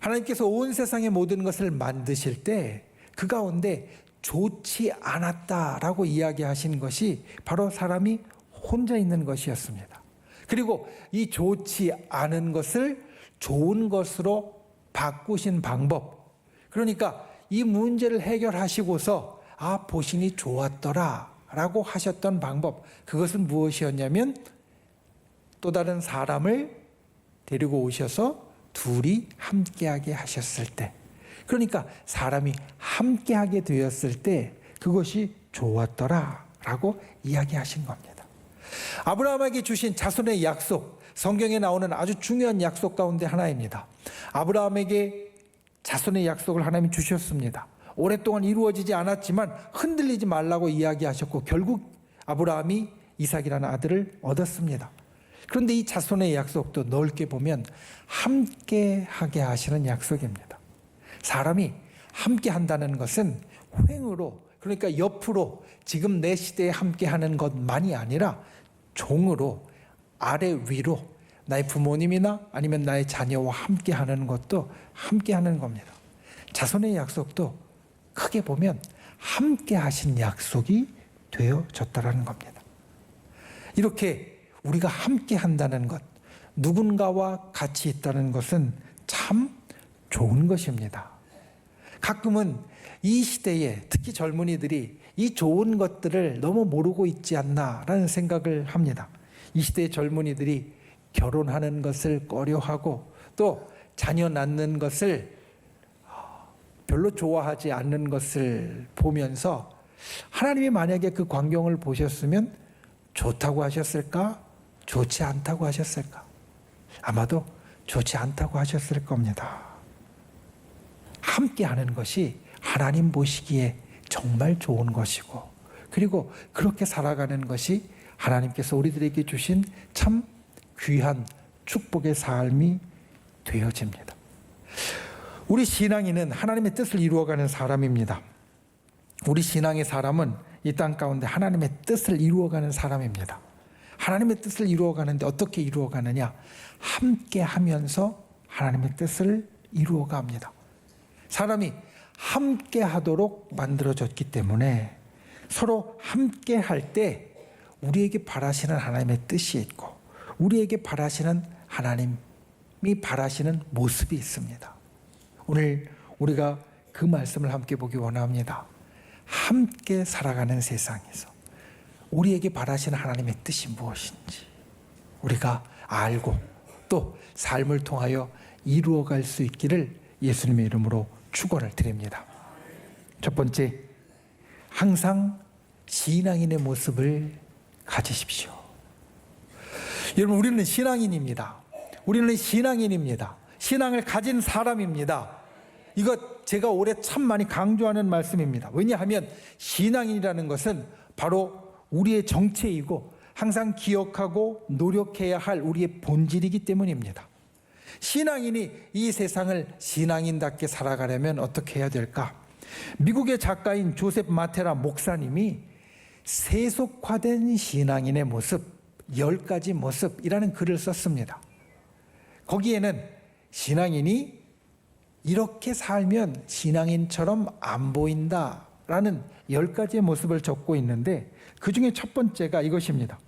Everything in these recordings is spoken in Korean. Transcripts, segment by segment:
하나님께서 온 세상의 모든 것을 만드실 때 그 가운데 좋지 않았다라고 이야기하신 것이 바로 사람이 혼자 있는 것이었습니다. 그리고 이 좋지 않은 것을 좋은 것으로 바꾸신 방법, 그러니까 이 문제를 해결하시고서 보시니 좋았더라 라고 하셨던 방법, 그것은 무엇이었냐면 또 다른 사람을 데리고 오셔서 둘이 함께하게 하셨을 때, 그러니까 사람이 함께하게 되었을 때 그것이 좋았더라 라고 이야기하신 겁니다. 아브라함에게 주신 자손의 약속, 성경에 나오는 아주 중요한 약속 가운데 하나입니다. 아브라함에게 자손의 약속을 하나님이 주셨습니다. 오랫동안 이루어지지 않았지만 흔들리지 말라고 이야기하셨고 결국 아브라함이 이삭이라는 아들을 얻었습니다. 그런데 이 자손의 약속도 넓게 보면 함께 하게 하시는 약속입니다. 사람이 함께 한다는 것은 횡으로, 그러니까 옆으로 지금 내 시대에 함께 하는 것만이 아니라 종으로, 아래 위로 나의 부모님이나 아니면 나의 자녀와 함께 하는 것도 함께 하는 겁니다. 자손의 약속도 크게 보면 함께 하신 약속이 되어졌다는 겁니다. 이렇게 우리가 함께 한다는 것, 누군가와 같이 있다는 것은 참 좋은 것입니다. 가끔은 이 시대에 특히 젊은이들이 이 좋은 것들을 너무 모르고 있지 않나라는 생각을 합니다. 이 시대의 젊은이들이 결혼하는 것을 꺼려하고 또 자녀 낳는 것을 별로 좋아하지 않는 것을 보면서 하나님이 만약에 그 광경을 보셨으면 좋다고 하셨을까? 좋지 않다고 하셨을까? 아마도 좋지 않다고 하셨을 겁니다. 함께 하는 것이 하나님 보시기에 정말 좋은 것이고, 그리고 그렇게 살아가는 것이 하나님께서 우리들에게 주신 참 귀한 축복의 삶이 되어집니다. 우리 신앙인은 하나님의 뜻을 이루어가는 사람입니다. 우리 신앙의 사람은 이 땅 가운데 하나님의 뜻을 이루어가는 사람입니다. 하나님의 뜻을 이루어가는데 어떻게 이루어가느냐? 함께 하면서 하나님의 뜻을 이루어갑니다. 사람이 함께 하도록 만들어졌기 때문에 서로 함께 할 때 우리에게 바라시는 하나님의 뜻이 있고 우리에게 바라시는 하나님이 바라시는 모습이 있습니다. 오늘 우리가 그 말씀을 함께 보기 원합니다. 함께 살아가는 세상에서 우리에게 바라시는 하나님의 뜻이 무엇인지 우리가 알고 또 삶을 통하여 이루어갈 수 있기를 예수님의 이름으로 축원을 드립니다. 첫 번째, 항상 신앙인의 모습을 가지십시오. 여러분, 우리는 신앙인입니다. 우리는 신앙인입니다. 신앙을 가진 사람입니다. 이것 제가 올해 참 많이 강조하는 말씀입니다. 왜냐하면 신앙인이라는 것은 바로 우리의 정체이고 항상 기억하고 노력해야 할 우리의 본질이기 때문입니다. 신앙인이 이 세상을 신앙인답게 살아가려면 어떻게 해야 될까? 미국의 작가인 조셉 마테라 목사님이 세속화된 신앙인의 모습, 10가지 모습이라는 글을 썼습니다. 거기에는 신앙인이 이렇게 살면 신앙인처럼 안 보인다라는 10가지의 모습을 적고 있는데 그 중에 첫 번째가 이것입니다.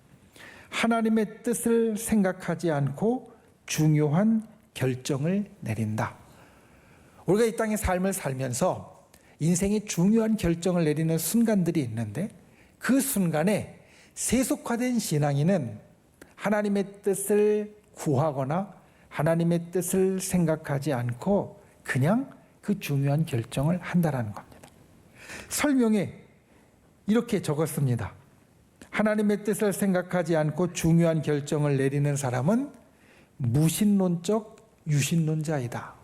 하나님의 뜻을 생각하지 않고 중요한 결정을 내린다. 우리가 이 땅의 삶을 살면서 인생의 중요한 결정을 내리는 순간들이 있는데 그 순간에 세속화된 신앙인은 하나님의 뜻을 구하거나 하나님의 뜻을 생각하지 않고 그냥 그 중요한 결정을 한다라는 겁니다. 설명에 이렇게 적었습니다. 하나님의 뜻을 생각하지 않고 중요한 결정을 내리는 사람은 무신론적 유신론자이다.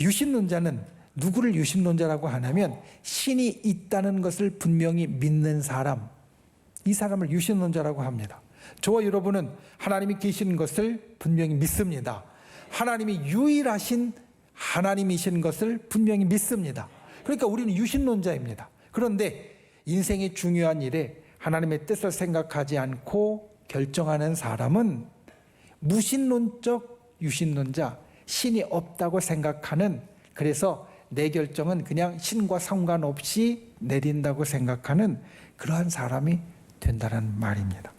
유신론자는 누구를 유신론자라고 하냐면 신이 있다는 것을 분명히 믿는 사람, 이 사람을 유신론자라고 합니다. 저와 여러분은 하나님이 계시는 것을 분명히 믿습니다. 하나님이 유일하신 하나님이신 것을 분명히 믿습니다. 그러니까 우리는 유신론자입니다. 그런데 인생의 중요한 일에 하나님의 뜻을 생각하지 않고 결정하는 사람은 무신론적 유신론자, 신이 없다고 생각하는, 그래서 내 결정은 그냥 신과 상관없이 내린다고 생각하는 그러한 사람이 된다는 말입니다.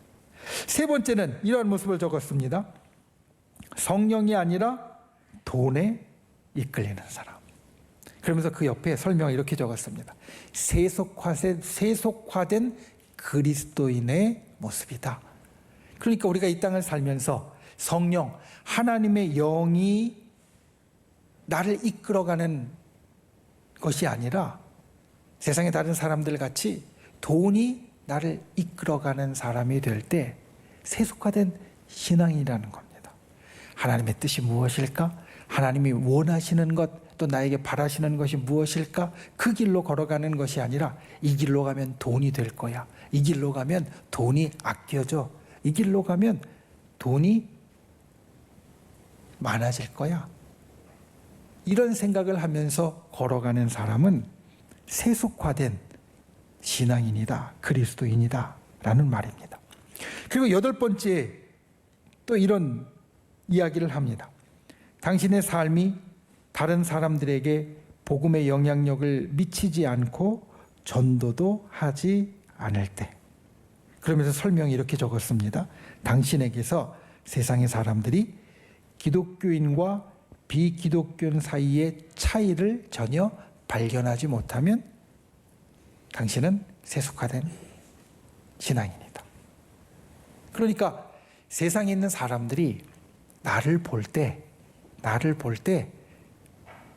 세 번째는 이러한 모습을 적었습니다. 성령이 아니라 돈에 이끌리는 사람. 그러면서 그 옆에 설명을 이렇게 적었습니다. 세속화된 그리스도인의 모습이다. 그러니까 우리가 이 땅을 살면서 성령, 하나님의 영이 나를 이끌어가는 것이 아니라 세상의 다른 사람들 같이 돈이 나를 이끌어가는 사람이 될 때 세속화된 신앙이라는 겁니다. 하나님의 뜻이 무엇일까? 하나님이 원하시는 것, 또 나에게 바라시는 것이 무엇일까? 그 길로 걸어가는 것이 아니라 이 길로 가면 돈이 될 거야. 이 길로 가면 돈이 아껴져. 이 길로 가면 돈이 많아질 거야. 이런 생각을 하면서 걸어가는 사람은 세속화된 신앙인이다, 그리스도인이다 라는 말입니다. 그리고 여덟 번째 또 이런 이야기를 합니다. 당신의 삶이 다른 사람들에게 복음의 영향력을 미치지 않고 전도도 하지 않을 때. 그러면서 설명이 이렇게 적었습니다. 당신에게서 세상의 사람들이 기독교인과 비기독교인 사이의 차이를 전혀 발견하지 못하면 당신은 세속화된 신앙인이다. 그러니까 세상에 있는 사람들이 나를 볼 때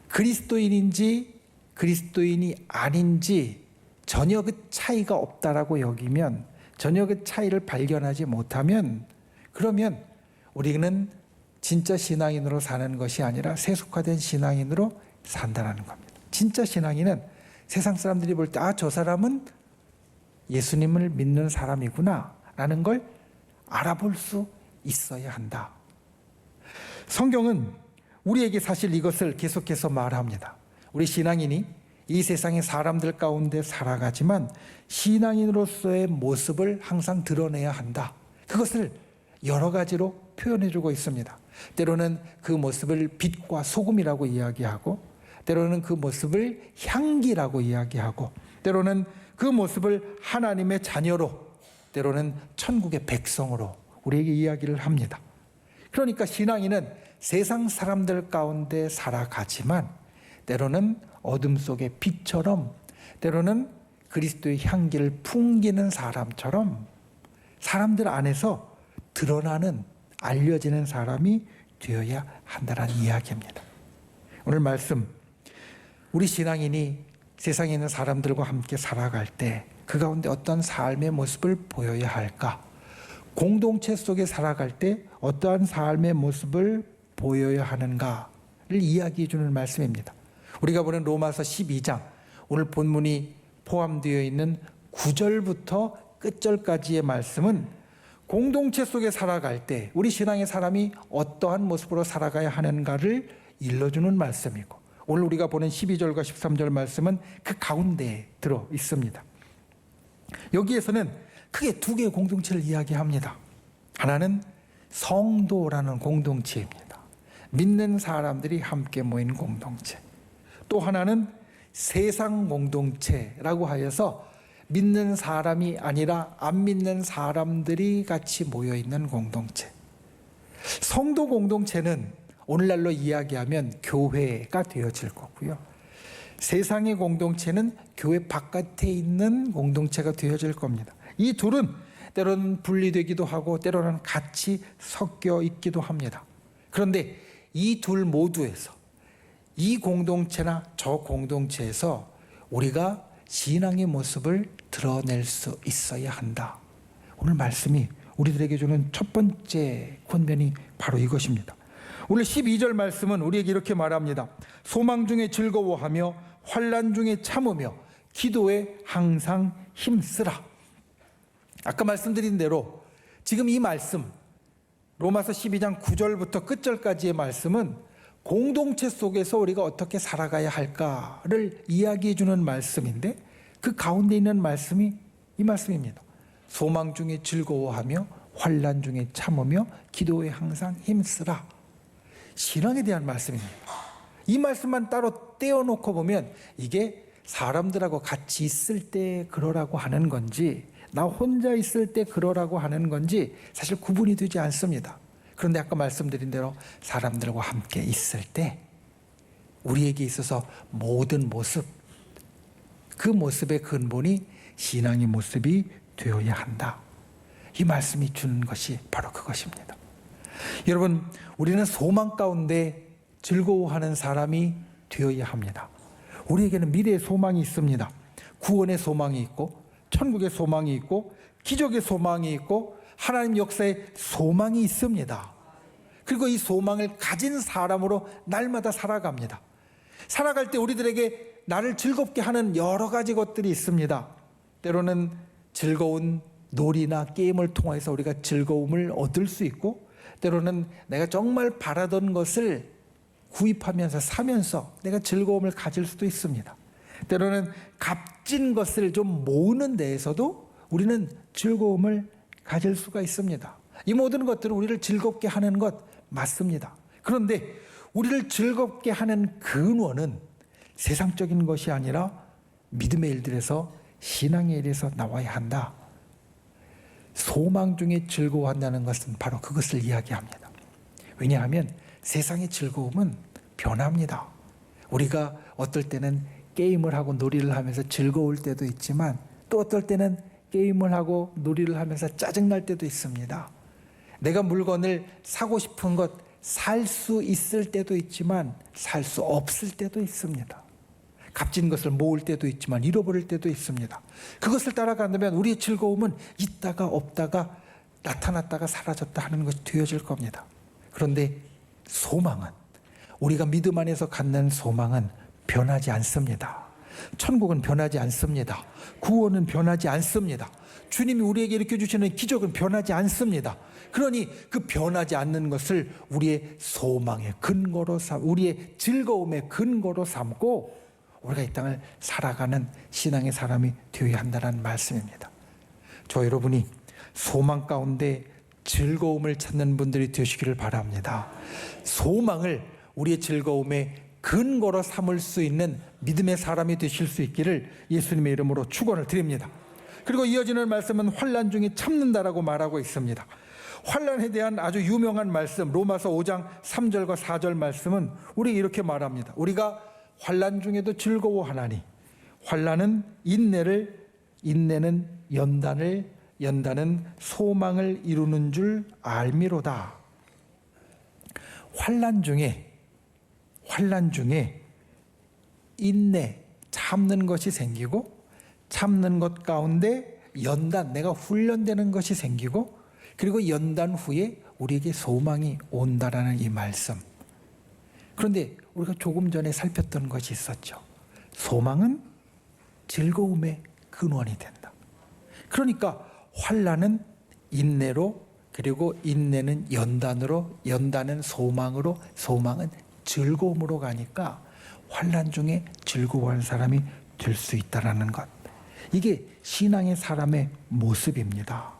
그리스도인인지 그리스도인이 아닌지 전혀 그 차이가 없다라고 여기면, 전혀 그 차이를 발견하지 못하면, 그러면 우리는 진짜 신앙인으로 사는 것이 아니라 세속화된 신앙인으로 산다는 겁니다. 진짜 신앙인은 세상 사람들이 볼 때 저 사람은 예수님을 믿는 사람이구나 라는 걸 알아볼 수 있어야 한다. 성경은 우리에게 사실 이것을 계속해서 말합니다. 우리 신앙인이 이 세상의 사람들 가운데 살아가지만 신앙인으로서의 모습을 항상 드러내야 한다. 그것을 여러 가지로 표현해주고 있습니다. 때로는 그 모습을 빛과 소금이라고 이야기하고, 때로는 그 모습을 향기라고 이야기하고, 때로는 그 모습을 하나님의 자녀로, 때로는 천국의 백성으로 우리에게 이야기를 합니다. 그러니까 신앙인은 세상 사람들 가운데 살아가지만 때로는 어둠 속의 빛처럼, 때로는 그리스도의 향기를 풍기는 사람처럼 사람들 안에서 드러나는, 알려지는 사람이 되어야 한다는 이야기입니다. 오늘 말씀, 우리 신앙인이 세상에 있는 사람들과 함께 살아갈 때 그 가운데 어떤 삶의 모습을 보여야 할까? 공동체 속에 살아갈 때 어떠한 삶의 모습을 보여야 하는가를 이야기해 주는 말씀입니다. 우리가 보는 로마서 12장, 오늘 본문이 포함되어 있는 9절부터 끝절까지의 말씀은 공동체 속에 살아갈 때 우리 신앙의 사람이 어떠한 모습으로 살아가야 하는가를 일러주는 말씀이고, 오늘 우리가 보는 12절과 13절 말씀은 그 가운데에 들어 있습니다. 여기에서는 크게 두 개의 공동체를 이야기합니다. 하나는 성도라는 공동체입니다. 믿는 사람들이 함께 모인 공동체. 또 하나는 세상 공동체라고 하여서 믿는 사람이 아니라 안 믿는 사람들이 같이 모여있는 공동체. 성도 공동체는 오늘날로 이야기하면 교회가 되어질 거고요. 세상의 공동체는 교회 바깥에 있는 공동체가 되어질 겁니다. 이 둘은 때로는 분리되기도 하고 때로는 같이 섞여 있기도 합니다. 그런데 이 둘 모두에서, 이 공동체나 저 공동체에서 우리가 신앙의 모습을 드러낼 수 있어야 한다. 오늘 말씀이 우리들에게 주는 첫 번째 권면이 바로 이것입니다. 오늘 12절 말씀은 우리에게 이렇게 말합니다. 소망 중에 즐거워하며 환난 중에 참으며 기도에 항상 힘쓰라. 아까 말씀드린 대로 지금 이 말씀, 로마서 12장 9절부터 끝절까지의 말씀은 공동체 속에서 우리가 어떻게 살아가야 할까를 이야기해 주는 말씀인데, 그 가운데 있는 말씀이 이 말씀입니다. 소망 중에 즐거워하며 환난 중에 참으며 기도에 항상 힘쓰라. 신앙에 대한 말씀입니다. 이 말씀만 따로 떼어놓고 보면 이게 사람들하고 같이 있을 때 그러라고 하는 건지 나 혼자 있을 때 그러라고 하는 건지 사실 구분이 되지 않습니다. 그런데 아까 말씀드린 대로 사람들과 함께 있을 때 우리에게 있어서 모든 모습, 그 모습의 근본이 신앙의 모습이 되어야 한다. 이 말씀이 주는 것이 바로 그것입니다. 여러분, 우리는 소망 가운데 즐거워하는 사람이 되어야 합니다. 우리에게는 미래의 소망이 있습니다. 구원의 소망이 있고 천국의 소망이 있고 기적의 소망이 있고 하나님 역사의 소망이 있습니다. 그리고 이 소망을 가진 사람으로 날마다 살아갑니다. 살아갈 때 우리들에게 나를 즐겁게 하는 여러 가지 것들이 있습니다. 때로는 즐거운 놀이나 게임을 통해서 우리가 즐거움을 얻을 수 있고, 때로는 내가 정말 바라던 것을 구입하면서 사면서 내가 즐거움을 가질 수도 있습니다. 때로는 값진 것을 좀 모으는 데에서도 우리는 즐거움을 가질 수가 있습니다. 이 모든 것들은 우리를 즐겁게 하는 것 맞습니다. 그런데 우리를 즐겁게 하는 근원은 세상적인 것이 아니라 믿음의 일들에서 신앙의 일에서 나와야 한다. 소망 중에 즐거워한다는 것은 바로 그것을 이야기합니다. 왜냐하면 세상의 즐거움은 변합니다. 우리가 어떨 때는 게임을 하고 놀이를 하면서 즐거울 때도 있지만 또 어떨 때는 게임을 하고 놀이를 하면서 짜증날 때도 있습니다. 내가 물건을 사고 싶은 것 살 수 있을 때도 있지만 살 수 없을 때도 있습니다. 값진 것을 모을 때도 있지만 잃어버릴 때도 있습니다. 그것을 따라간다면 우리의 즐거움은 있다가 없다가 나타났다가 사라졌다 하는 것이 되어질 겁니다. 그런데 소망은, 우리가 믿음 안에서 갖는 소망은 변하지 않습니다. 천국은 변하지 않습니다. 구원은 변하지 않습니다. 주님이 우리에게 일으켜주시는 기적은 변하지 않습니다. 그러니 그 변하지 않는 것을 우리의 소망의 근거로 우리의 즐거움의 근거로 삼고 우리가 이 땅을 살아가는 신앙의 사람이 되어야 한다는 말씀입니다. 저 여러분이 소망 가운데 즐거움을 찾는 분들이 되시기를 바랍니다. 소망을 우리의 즐거움의 근거로 삼을 수 있는 믿음의 사람이 되실 수 있기를 예수님의 이름으로 축원을 드립니다. 그리고 이어지는 말씀은 환난 중에 참는다라고 말하고 있습니다. 환난에 대한 아주 유명한 말씀, 로마서 5장 3절과 4절 말씀은 우리에게 이렇게 말합니다. 우리가 환난 중에도 즐거워하나니 환난은 인내를, 인내는 연단을, 연단은 소망을 이루는 줄 알미로다. 환난 중에 인내, 참는 것이 생기고 참는 것 가운데 연단, 내가 훈련되는 것이 생기고 그리고 연단 후에 우리에게 소망이 온다라는 이 말씀. 그런데 우리가 조금 전에 살폈던 것이 있었죠. 소망은 즐거움의 근원이 된다. 그러니까 환난은 인내로, 그리고 인내는 연단으로, 연단은 소망으로, 소망은 즐거움으로 가니까 환난 중에 즐거워하는 사람이 될 수 있다는 것. 이게 신앙의 사람의 모습입니다.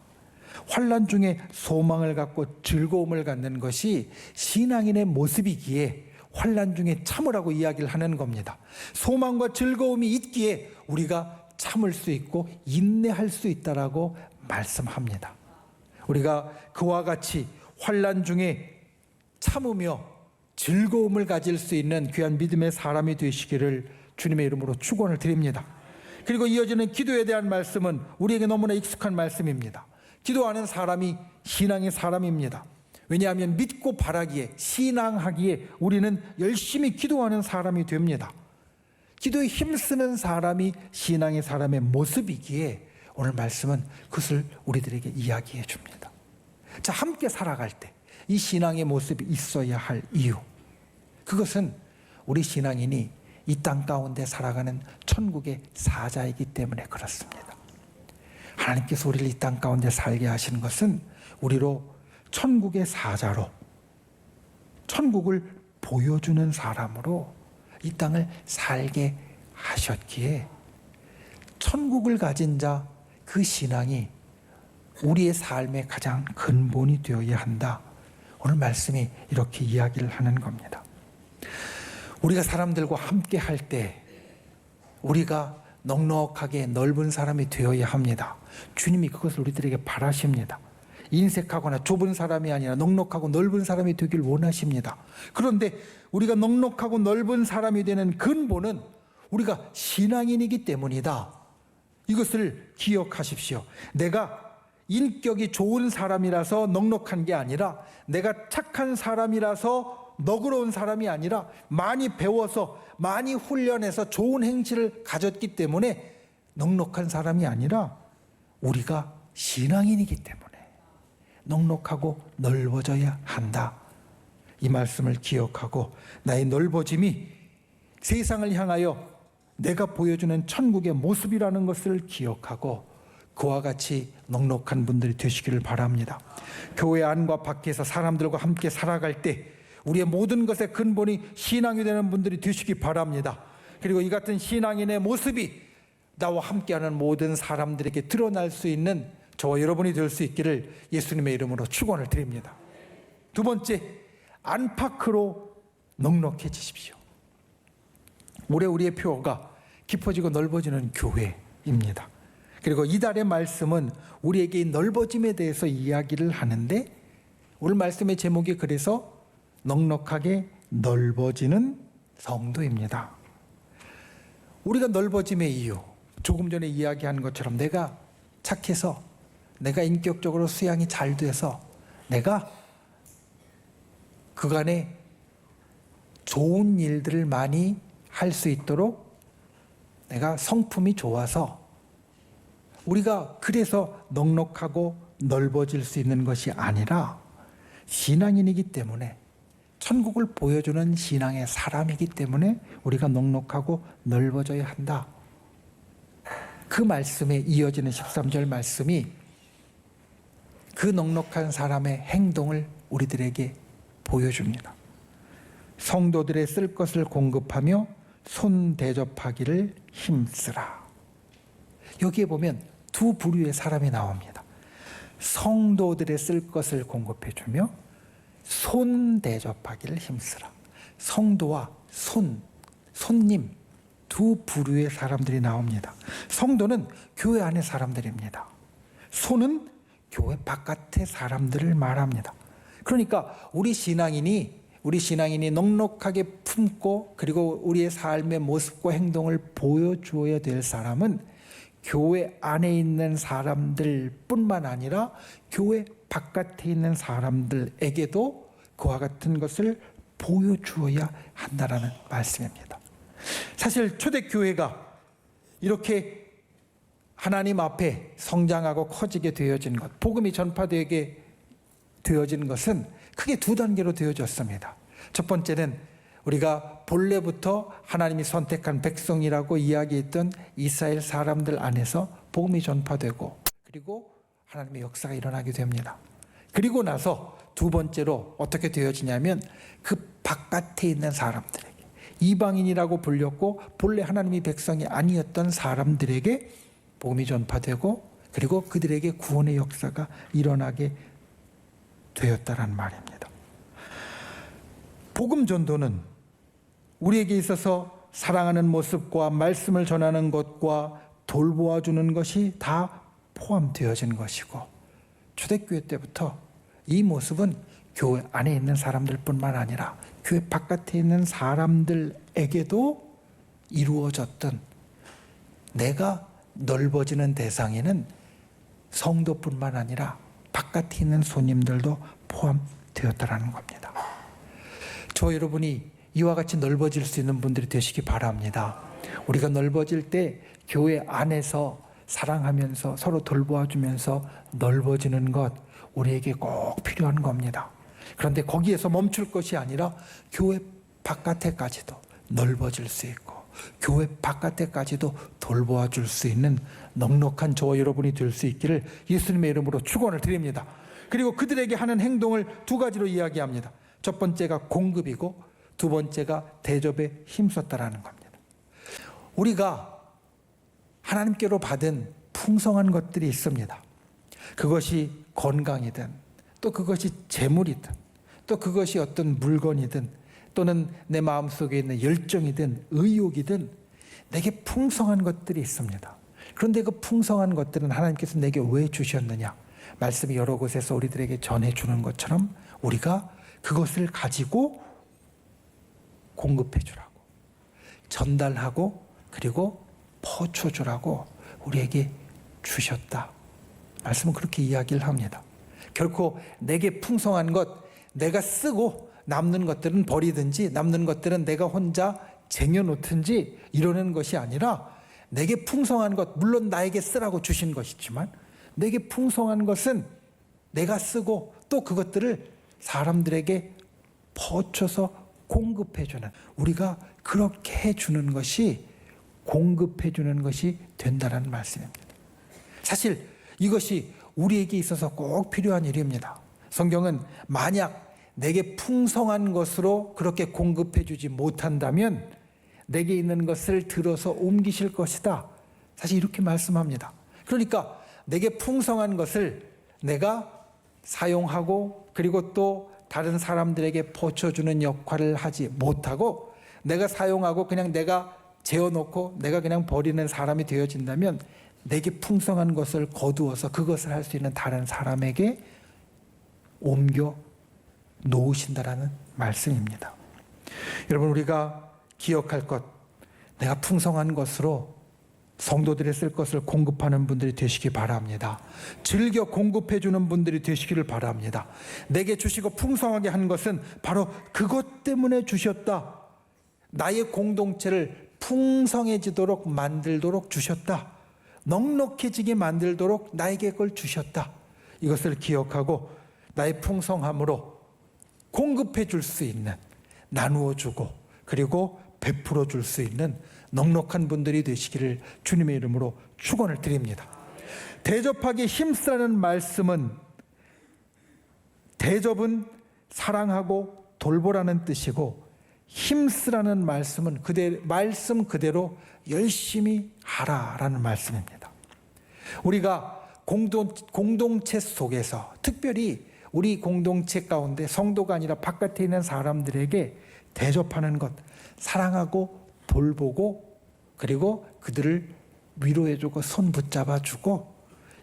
환난 중에 소망을 갖고 즐거움을 갖는 것이 신앙인의 모습이기에 환난 중에 참으라고 이야기를 하는 겁니다. 소망과 즐거움이 있기에 우리가 참을 수 있고 인내할 수 있다라고 말씀합니다. 우리가 그와 같이 환난 중에 참으며 즐거움을 가질 수 있는 귀한 믿음의 사람이 되시기를 주님의 이름으로 축원을 드립니다. 그리고 이어지는 기도에 대한 말씀은 우리에게 너무나 익숙한 말씀입니다. 기도하는 사람이 신앙의 사람입니다. 왜냐하면 믿고 바라기에, 신앙하기에 우리는 열심히 기도하는 사람이 됩니다. 기도에 힘쓰는 사람이 신앙의 사람의 모습이기에 오늘 말씀은 그것을 우리들에게 이야기해 줍니다. 자, 함께 살아갈 때 이 신앙의 모습이 있어야 할 이유, 그것은 우리 신앙인이 이 땅 가운데 살아가는 천국의 사자이기 때문에 그렇습니다. 하나님께서 우리를 이 땅 가운데 살게 하신 것은 우리로 천국의 사자로, 천국을 보여주는 사람으로 이 땅을 살게 하셨기에 천국을 가진 자, 그 신앙이 우리의 삶의 가장 근본이 되어야 한다. 오늘 말씀이 이렇게 이야기를 하는 겁니다. 우리가 사람들과 함께 할 때 우리가 넉넉하게 넓은 사람이 되어야 합니다. 주님이 그것을 우리들에게 바라십니다. 인색하거나 좁은 사람이 아니라 넉넉하고 넓은 사람이 되길 원하십니다. 그런데 우리가 넉넉하고 넓은 사람이 되는 근본은 우리가 신앙인이기 때문이다. 이것을 기억하십시오. 내가 인격이 좋은 사람이라서 넉넉한 게 아니라, 내가 착한 사람이라서 너그러운 사람이 아니라, 많이 배워서 많이 훈련해서 좋은 행실을 가졌기 때문에 넉넉한 사람이 아니라, 우리가 신앙인이기 때문에 넉넉하고 넓어져야 한다. 이 말씀을 기억하고 나의 넓어짐이 세상을 향하여 내가 보여주는 천국의 모습이라는 것을 기억하고 그와 같이 넉넉한 분들이 되시기를 바랍니다. 교회 안과 밖에서 사람들과 함께 살아갈 때 우리의 모든 것의 근본이 신앙이 되는 분들이 되시기 바랍니다. 그리고 이 같은 신앙인의 모습이 나와 함께하는 모든 사람들에게 드러날 수 있는 저와 여러분이 될 수 있기를 예수님의 이름으로 축원을 드립니다. 두 번째, 안팎으로 넉넉해지십시오. 올해 우리의 표어가 깊어지고 넓어지는 교회입니다. 그리고 이달의 말씀은 우리에게 이 넓어짐에 대해서 이야기를 하는데, 오늘 말씀의 제목이 그래서 넉넉하게 넓어지는 성도입니다. 우리가 넓어짐의 이유, 조금 전에 이야기한 것처럼 내가 착해서, 내가 인격적으로 수양이 잘 돼서, 내가 그간에 좋은 일들을 많이 할 수 있도록 내가 성품이 좋아서, 우리가 그래서 넉넉하고 넓어질 수 있는 것이 아니라 신앙인이기 때문에, 천국을 보여주는 신앙의 사람이기 때문에 우리가 넉넉하고 넓어져야 한다. 그 말씀에 이어지는 13절 말씀이 그 넉넉한 사람의 행동을 우리들에게 보여줍니다. 성도들의 쓸 것을 공급하며 손 대접하기를 힘쓰라. 여기에 보면 두 부류의 사람이 나옵니다. 성도들의 쓸 것을 공급해주며 손 대접하기를 힘쓰라. 성도와 손님 두 부류의 사람들이 나옵니다. 성도는 교회 안의 사람들입니다. 손은 교회 바깥의 사람들을 말합니다. 그러니까 우리 신앙인이 넉넉하게 품고 그리고 우리의 삶의 모습과 행동을 보여주어야 될 사람은 교회 안에 있는 사람들 뿐만 아니라 교회 바깥에 있는 사람들에게도 그와 같은 것을 보여주어야 한다라는 말씀입니다. 사실 초대교회가 이렇게 하나님 앞에 성장하고 커지게 되어진 것, 복음이 전파되게 되어진 것은 크게 두 단계로 되어졌습니다. 첫 번째는 우리가 본래부터 하나님이 선택한 백성이라고 이야기했던 이스라엘 사람들 안에서 복음이 전파되고 그리고 하나님의 역사가 일어나게 됩니다. 그리고 나서 두 번째로 어떻게 되어지냐면 그 바깥에 있는 사람들에게, 이방인이라고 불렸고 본래 하나님이 백성이 아니었던 사람들에게 복음이 전파되고 그리고 그들에게 구원의 역사가 일어나게 되었다는 말입니다. 복음 전도는 우리에게 있어서 사랑하는 모습과 말씀을 전하는 것과 돌보아 주는 것이 다 포함되어진 것이고, 초대교회 때부터 이 모습은 교회 안에 있는 사람들뿐만 아니라 교회 바깥에 있는 사람들에게도 이루어졌던, 내가 넓어지는 대상에는 성도뿐만 아니라 바깥에 있는 손님들도 포함되었다는 겁니다. 저 여러분이 이와 같이 넓어질 수 있는 분들이 되시기 바랍니다. 우리가 넓어질 때 교회 안에서 사랑하면서 서로 돌보아주면서 넓어지는 것, 우리에게 꼭 필요한 겁니다. 그런데 거기에서 멈출 것이 아니라 교회 바깥에까지도 넓어질 수 있고 교회 바깥에까지도 돌보아 줄 수 있는 넉넉한 저와 여러분이 될 수 있기를 예수님의 이름으로 축원을 드립니다. 그리고 그들에게 하는 행동을 두 가지로 이야기합니다. 첫 번째가 공급이고 두 번째가 대접에 힘썼다라는 겁니다. 우리가 하나님께로 받은 풍성한 것들이 있습니다. 그것이 건강이든 또 그것이 재물이든 또 그것이 어떤 물건이든 또는 내 마음속에 있는 열정이든 의욕이든 내게 풍성한 것들이 있습니다. 그런데 그 풍성한 것들은 하나님께서 내게 왜 주셨느냐? 말씀이 여러 곳에서 우리들에게 전해주는 것처럼 우리가 그것을 가지고 공급해 주라고, 전달하고 그리고 퍼쳐주라고 우리에게 주셨다. 말씀은 그렇게 이야기를 합니다. 결코 내게 풍성한 것, 내가 쓰고 남는 것들은 버리든지 남는 것들은 내가 혼자 쟁여놓든지 이러는 것이 아니라 내게 풍성한 것, 물론 나에게 쓰라고 주신 것이지만 내게 풍성한 것은 내가 쓰고 또 그것들을 사람들에게 퍼쳐서 공급해주는, 우리가 그렇게 해주는 것이 공급해주는 것이 된다는 말씀입니다. 사실 이것이 우리에게 있어서 꼭 필요한 일입니다. 성경은 만약 내게 풍성한 것으로 그렇게 공급해주지 못한다면 내게 있는 것을 들어서 옮기실 것이다. 사실 이렇게 말씀합니다. 그러니까 내게 풍성한 것을 내가 사용하고 그리고 또 다른 사람들에게 퍼쳐주는 역할을 하지 못하고 내가 사용하고 그냥 내가 재워놓고 내가 그냥 버리는 사람이 되어진다면 내게 풍성한 것을 거두어서 그것을 할 수 있는 다른 사람에게 옮겨 놓으신다라는 말씀입니다. 여러분, 우리가 기억할 것, 내가 풍성한 것으로 성도들이 쓸 것을 공급하는 분들이 되시기 바랍니다. 즐겨 공급해 주는 분들이 되시기를 바랍니다. 내게 주시고 풍성하게 한 것은 바로 그것 때문에 주셨다. 나의 공동체를 풍성해지도록 만들도록 주셨다. 넉넉해지게 만들도록 나에게 그걸 주셨다. 이것을 기억하고 나의 풍성함으로 공급해 줄 수 있는, 나누어 주고 그리고 베풀어 줄 수 있는 넉넉한 분들이 되시기를 주님의 이름으로 축원을 드립니다. 대접하기 힘쓰라는 말씀은, 대접은 사랑하고 돌보라는 뜻이고 힘쓰라는 말씀은 말씀 그대로 열심히 하라라는 말씀입니다. 우리가 공동체 속에서, 특별히 우리 공동체 가운데 성도가 아니라 바깥에 있는 사람들에게 대접하는 것, 사랑하고 돌보고 그리고 그들을 위로해주고 손 붙잡아주고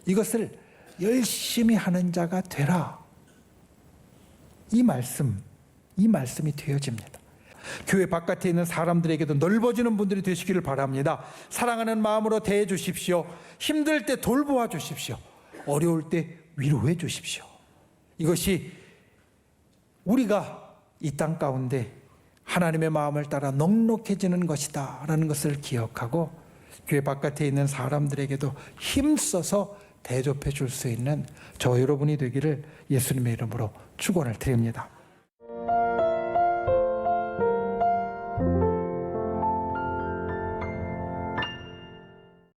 이것을 열심히 하는 자가 되라. 이 말씀이 되어집니다. 교회 바깥에 있는 사람들에게도 넓어지는 분들이 되시기를 바랍니다. 사랑하는 마음으로 대해 주십시오. 힘들 때 돌보아 주십시오. 어려울 때 위로해 주십시오. 이것이 우리가 이 땅 가운데 하나님의 마음을 따라 넉넉해지는 것이다 라는 것을 기억하고 교회 바깥에 있는 사람들에게도 힘써서 대접해 줄 수 있는 저 여러분이 되기를 예수님의 이름으로 축원을 드립니다.